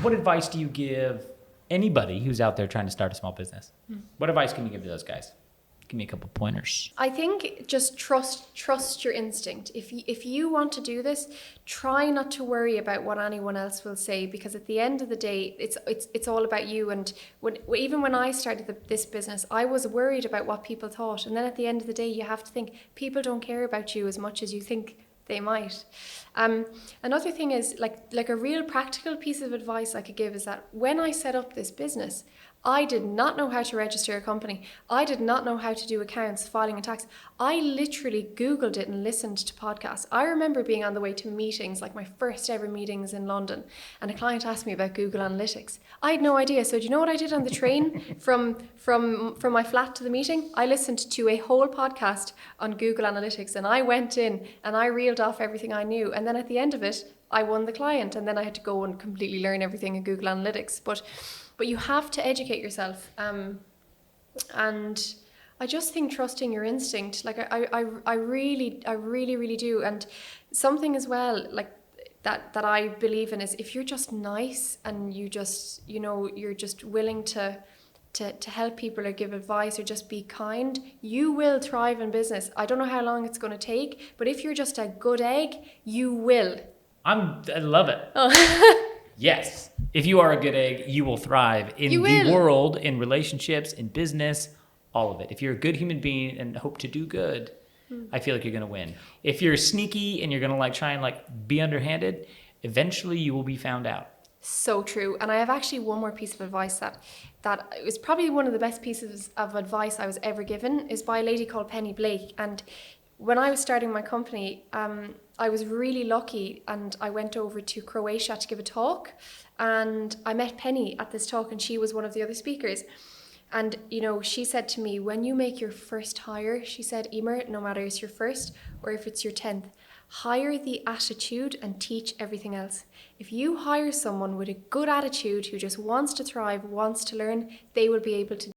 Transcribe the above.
what advice do you give anybody who's out there trying to start a small business? What advice can you give to those guys? Give me a couple pointers. I think just trust your instinct. If you want to do this, try not to worry about what anyone else will say, because at the end of the day, it's all about you. And even when I started this business, I was worried about what people thought. And then at the end of the day, you have to think people don't care about you as much as you think they might. Another thing is like a real practical piece of advice I could give is that when I set up this business, I did not know how to register a company. I did not know how to do accounts, filing and tax. I literally Googled it and listened to podcasts. I remember being on the way to meetings, like my first ever meetings in London, and a client asked me about Google Analytics. I had no idea. So do you know what I did on the train from my flat to the meeting? I listened to a whole podcast on Google Analytics, and I went in and I reeled off everything I knew. And then at the end of it, I won the client, and then I had to go and completely learn everything in Google Analytics. But you have to educate yourself, and I just think trusting your instinct, like I really do. And something as well, like that I believe in is if you're just nice and you just, you're just willing to help people or give advice or just be kind, you will thrive in business. I don't know how long it's going to take, but if you're just a good egg, you will. I love it. Oh. Yes. If you are a good egg, you will thrive in the world, in relationships, in business, all of it. If you're a good human being and hope to do good, I feel like you're going to win. If you're sneaky and you're going to try and be underhanded, eventually you will be found out. So true. And I have actually one more piece of advice that was probably one of the best pieces of advice I was ever given, is by a lady called Penny Blake. And when I was starting my company, I was really lucky, and I went over to Croatia to give a talk, and I met Penny at this talk, and she was one of the other speakers. And, she said to me, when you make your first hire, she said, Eimear, no matter if it's your first or if it's your 10th, hire the attitude and teach everything else. If you hire someone with a good attitude who just wants to thrive, wants to learn, they will be able to